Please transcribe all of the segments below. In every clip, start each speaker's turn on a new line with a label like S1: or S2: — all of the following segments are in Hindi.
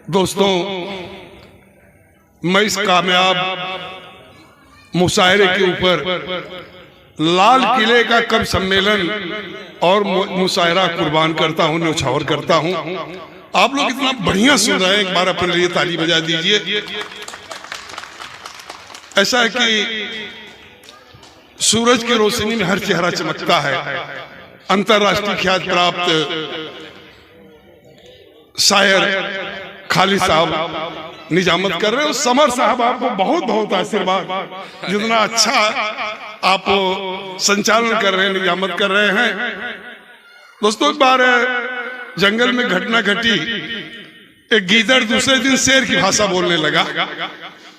S1: दोस्तों, मैं इस कामयाब मुशायरे के ऊपर लाल किले का कब सम्मेलन और मुशायरा कुर्बान करता हूं, न्यौछावर करता हूं। आप लोग इतना बढ़िया सुन रहे हैं, एक बार अपने लिए ताली बजा दीजिए। ऐसा है कि सूरज की रोशनी में हर चेहरा चमकता है। अंतर्राष्ट्रीय ख्यात प्राप्त शायर खालिद साहब निजामत कर रहे हो। समर साहब आपको बहुत बहुत आशीर्वाद, जितना अच्छा आप संचालन कर रहे हैं, निजामत कर रहे हैं। दोस्तों, एक बार जंगल में घटना घटी। एक गीदड़ दूसरे दिन शेर की भाषा बोलने लगा,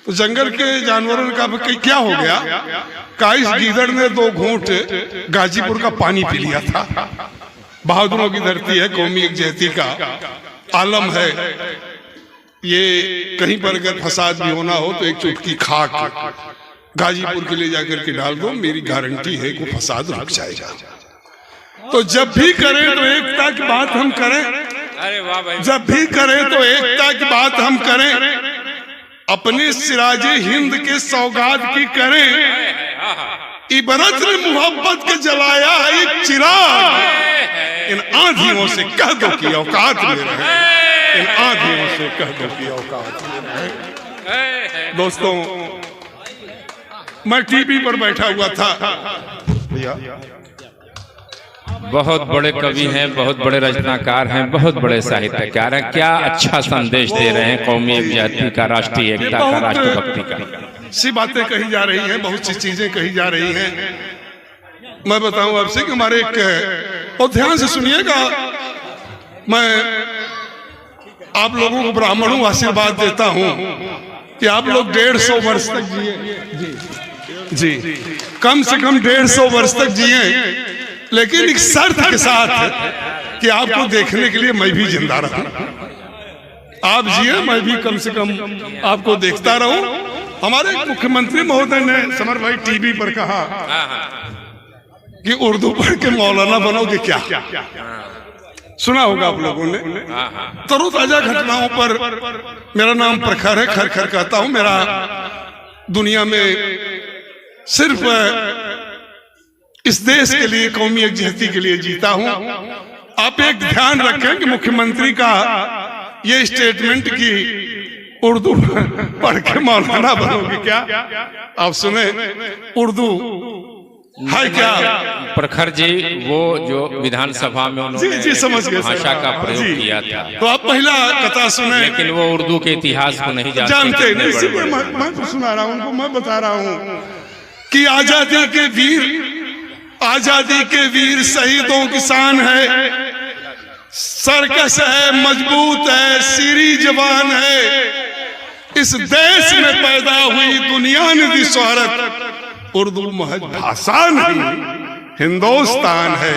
S1: तो जंगल के जानवरों ने कहा क्या हो गया? कहा इस गीदड़ ने 2 घूंट गाजीपुर का पानी पी लिया था। बहादुरों की धरती है, कौमी यकजहती का आलम है। ये कहीं पर अगर फसाद भी होना हो तो एक चुटकी खाक गाजीपुर के लिए जाकर के डाल दो, मेरी गारंटी है कि फसाद रुक जाएगा। तो जब भी करें तो एकता की बात हम करें।
S2: अरे वाह भाई।
S1: जब भी करें तो एकता की बात हम करें, अपने सिराजे हिंद के सौगात की करें। इबरत ने मोहब्बत के जलाया है एक चिराग, इन आंधियों से कह दो कि औकात में रहे। इन आंधियों से कह दो कि औकात में रहे। दोस्तों, मैं टीवी पर बैठा हुआ था। भैया
S2: बहुत बड़े कवि हैं, बहुत बड़े रचनाकार हैं, बहुत बड़े साहित्यकार हैं। क्या अच्छा संदेश दे रहे हैं कौमी यकजहती का, राष्ट्रीय एकता का, राष्ट्रभक्ति का।
S1: सी बातें कही जा रही हैं, बहुत सी चीजें कही जा रही हैं। मैं बताऊं आपसे कि हमारे एक, और ध्यान से सुनिएगा, मैं आप लोगों को ब्राह्मणों आशीर्वाद देता हूं कि आप लोग 150 वर्ष तक जिए। जी, कम से कम 150 वर्ष तक जिए, लेकिन एक शर्त के साथ कि आपको देखने के लिए मैं भी जिंदा रहूं। आप जिए, मैं भी कम से कम आपको देखता रहूं। हमारे मुख्यमंत्री महोदय ने, समर भाई, टीवी पर कहा कि उर्दू पढ़ के मौलाना बनोगे क्या? सुना होगा आप लोगों ने। तरोताजा घटनाओं पर मेरा नाम प्रखर है, खर खर कहता हूं। मेरा दुनिया में सिर्फ इस देश के लिए, कौमी यकजहती के लिए जीता हूं। आप एक ध्यान रखें कि मुख्यमंत्री का ये स्टेटमेंट की उर्दू पढ़ के मौलाना बनोगे क्या? आप सुने, उर्दू है क्या?
S2: प्रखर जी, वो जो विधानसभा में उन्होंने
S1: जी समझ गए
S2: भाषा का प्रयोग किया था,
S1: तो आप पहला कथा सुने,
S2: लेकिन वो उर्दू के इतिहास को नहीं
S1: जानते। नहीं, इसीलिए मैं तो सुना रहा हूं उनको, मैं बता रहा हूं कि आजादी के वीर शहीदों की शान है। सरकस है, मजबूत है, सीरी जवान है। इस देश में पैदा हुई दुनिया ने दी शोहरत। उर्दू महज भाषा नहीं, हिंदुस्तान है।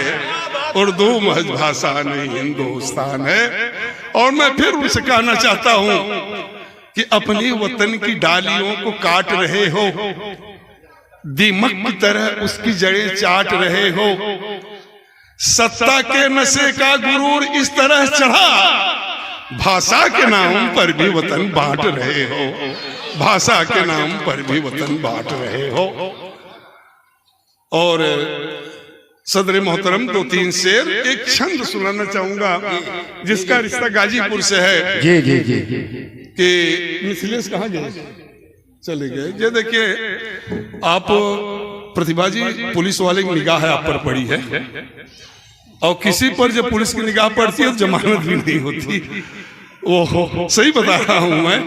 S1: उर्दू महज भाषा नहीं, हिंदुस्तान है। और मैं फिर उनसे कहना चाहता हूं कि अपने वतन की डालियों को काट रहे हो, दीमक की तरह उसकी जड़ें चाट रहे हो। सत्ता के नशे का गुरूर इस तरह चढ़ा, भाषा के नाम पर भी वतन बांट रहे हो। भाषा के नाम पर भी वतन बांट रहे हो। और सदर मोहतरम 2-3 शेर, एक छंद सुनाना चाहूंगा जिसका रिश्ता गाजीपुर से है।
S3: जी जी जी
S1: कि मिथिलेश कहाँ गए? चले गए। ये देखिए, आप प्रतिभा जी, पुलिस वाले की निगाह आप पर पड़ी है, और किसी पर जब पुलिस की निगाह पड़ती है तो जमानत भी नहीं होती। ओहो, सही बता रहा हूं मैं।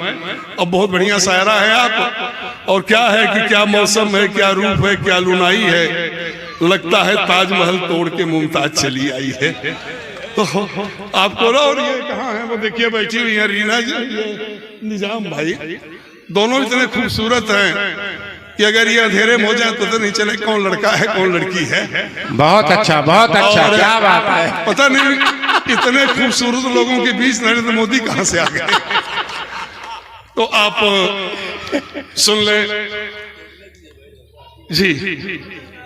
S1: अब बहुत बढ़िया शायरा है आप। और क्या है कि क्या मौसम है, क्या रूप है, क्या लुनाई है। लगता है ताजमहल तोड़ के मुमताज चली आई है। तो आपको ना, और ये कहाँ है? वो देखिए बैठी हुई है रीना जी, निजाम भाई, दोनों इतने खूबसूरत हैं कि अगर ये अंधेरे में हो जाए तो नहीं चले कौन लड़का है कौन लड़की है।
S3: बहुत अच्छा, बहुत अच्छा, क्या बात है।
S1: पता नहीं इतने खूबसूरत लोगों के बीच नरेंद्र मोदी कहां से आ गए। तो आप सुन ले जी।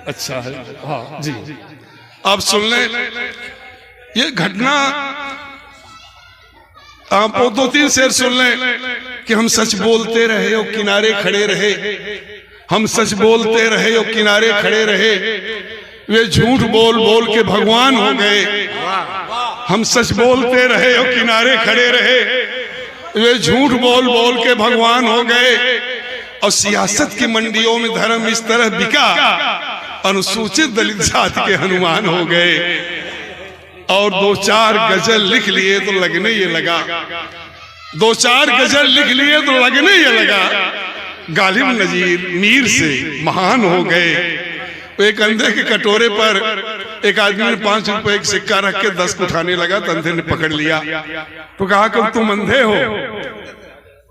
S1: अच्छा है, हाँ जी, आप सुन ले। ये घटना आप वो 2-3 शेर सुन लें कि हम सच बोलते रहे और किनारे खड़े रहे, हम सच बोलते रहे और किनारे खड़े रहे, वे झूठ बोल बोल के भगवान हो गए। हम सच बोलते रहे और किनारे खड़े रहे, वे झूठ बोल बोल के भगवान हो गए। और सियासत की मंडियों में धर्म इस तरह बिका, अनुसूचित दलित जाति के हनुमान हो गए। और 2-4 गजल लिख लिए तो लगने ये लगा, 2-4 गजल लिख लिए तो लगने ये लगा, गालिब नजीर मीर से महान हो गए। एक अंधे के कटोरे पर एक आदमी ने 5 रुपए एक सिक्का रख के 10 उठाने लगा, तो अंधे ने पकड़ लिया। तो कहा कि तुम अंधे हो?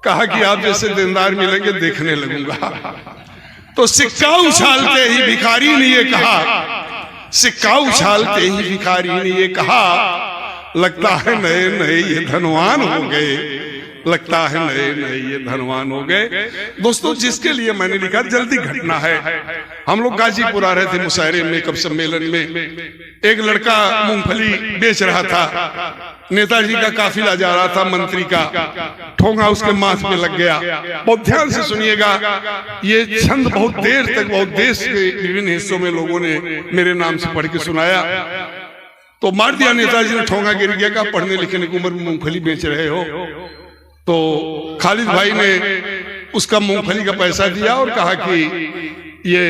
S1: कहा कि आप जैसे दीनदार मिलेंगे देखने लगूंगा। तो सिक्का उछालते ही भिखारी ने ये कहा, सिक्का उछालते ही भिखारी ने ये कहा, लगता है नए नए ये धनवान हो गए, लगता है नए नए ये धनवान हो गए। दोस्तों, जिसके लिए मैंने लिखा जल्दी घटना है। हम लोग गाजीपुर आ रहे थे मुशायरे में, कब सम्मेलन में एक लड़का मूंगफली बेच रहा था। नेताजी का काफिला जा रहा था, मंत्री का, ठोंगा उसके माथ में लग गया। बहुत ध्यान से सुनिएगा, ये छंद बहुत देर तक बहुत देश के विभिन्न हिस्सों में लोगों ने मेरे नाम से पढ़ के सुनाया। तो मार दिया नेताजी ने, ठोंगा गिर गया। कहा पढ़ने लिखने की उम्र में मूंगफली बेच रहे हो? तो खालिद भाई ने उसका मूंगफली का पैसा दिया और कहा कि ये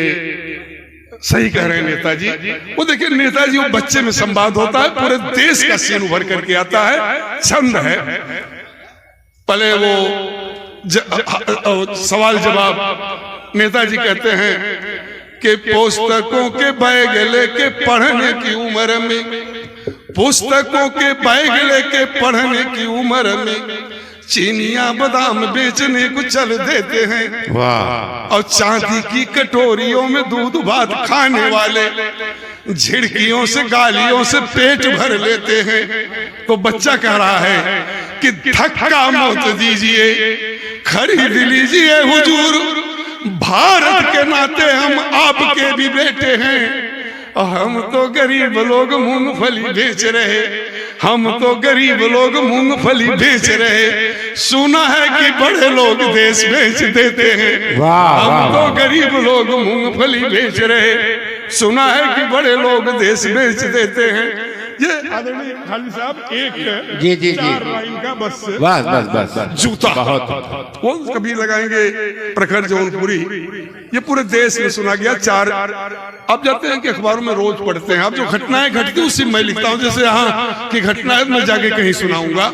S1: सही कह रहे हैं नेताजी। वो देखिए नेताजी, वो बच्चे में संवाद होता है, पूरे देश का सीन उभर करके आता है, छंद है। पहले वो सवाल जवाब, नेताजी कहते हैं कि पुस्तकों के बैग लेके पढ़ने की उम्र में, पुस्तकों के बैग लेके पढ़ने की उम्र में चीनियां बादाम बेचने को चल देते हैं।
S3: वाह।
S1: और चांदी की कटोरियों में दूध भात खाने वाले झिड़कियों से गालियों से पेट भर लेते हैं। तो बच्चा कह रहा है कि धक्का मत दीजिए, खरीद लीजिए हुजूर, भारत के नाते हम आपके भी बेटे हैं। हम तो गरीब लोग मूंगफली बेच रहे, हम तो गरीब लोग मूंगफली बेच रहे, सुना है कि बड़े लोग देश बेच देते हैं। हम तो गरीब लोग मूंगफली बेच रहे, सुना है कि बड़े लोग देश बेच देते हैं। ये आदरणीय खालिद साहब एक
S3: जी जी जी
S1: 4 लाइन का बस
S3: बस
S1: जूता
S3: बहुत
S1: वो कभी लगाएंगे प्रखर जौनपुरी, ये पूरे देश में सुना गया। 4 अब जाते हैं कि अखबारों में रोज पढ़ते हैं। अब जो घटनाएं घटती उसी मैं लिखता हूं, जैसे यहाँ की घटना है मैं जाके कहीं सुनाऊंगा।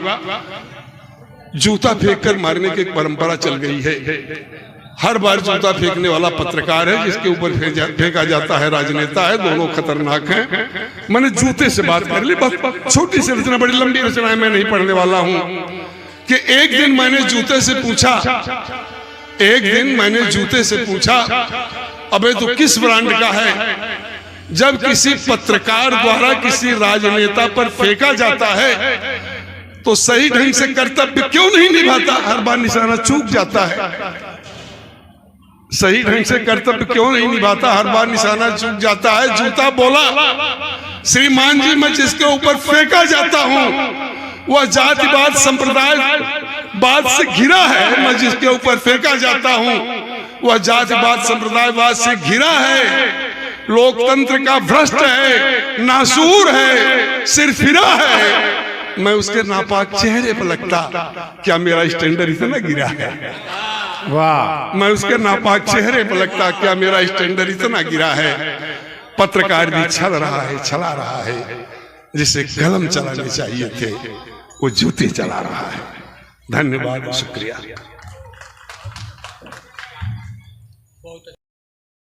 S1: जूता फेंक कर मारने की एक परंपरा चल गई है। हर बार जूता फेंकने वाला पत्रकार है, जिसके ऊपर फेंका जाता है राजनेता है, दोनों खतरनाक हैं। मैंने जूते से बात कर ली, बस छोटी सी रचना, बड़ी लंबी रचना है, मैं नहीं पढ़ने वाला हूं। कि एक दिन मैंने जूते से पूछा, एक दिन मैंने जूते से पूछा, अबे तो किस ब्रांड का है? जब किसी पत्रकार द्वारा किसी राजनेता पर फेंका जाता है तो सही ढंग से कर्तव्य क्यों नहीं निभाता? हर बार निशाना चूक जाता है। सही ढंग से कर्तव्य क्यों नहीं निभाता? हर बार निशाना चूक जाता है। जूता बोला, श्रीमान जी मैं जिसके ऊपर फेंका जाता हूं वह जातिवाद संप्रदायवाद से घिरा है। मैं जिसके ऊपर फेंका जाता हूं वह जातिवाद संप्रदायवाद से घिरा है, लोकतंत्र का भ्रष्ट है, नासूर है, सिरफिरा है। मैं उसके नापाक चेहरे पर लगता, क्या मेरा स्टैंडर्ड इतना गिरा है?
S3: वाह।
S1: मैं उसके नापाक चेहरे पर लगता, क्या मेरा स्टैंडर्ड इतना गिरा है? पत्रकार भी छल रहा है, छला रहा है, जिसे कलम चलाने चाहिए थे वो जूते चला रहा है। धन्यवाद, शुक्रिया।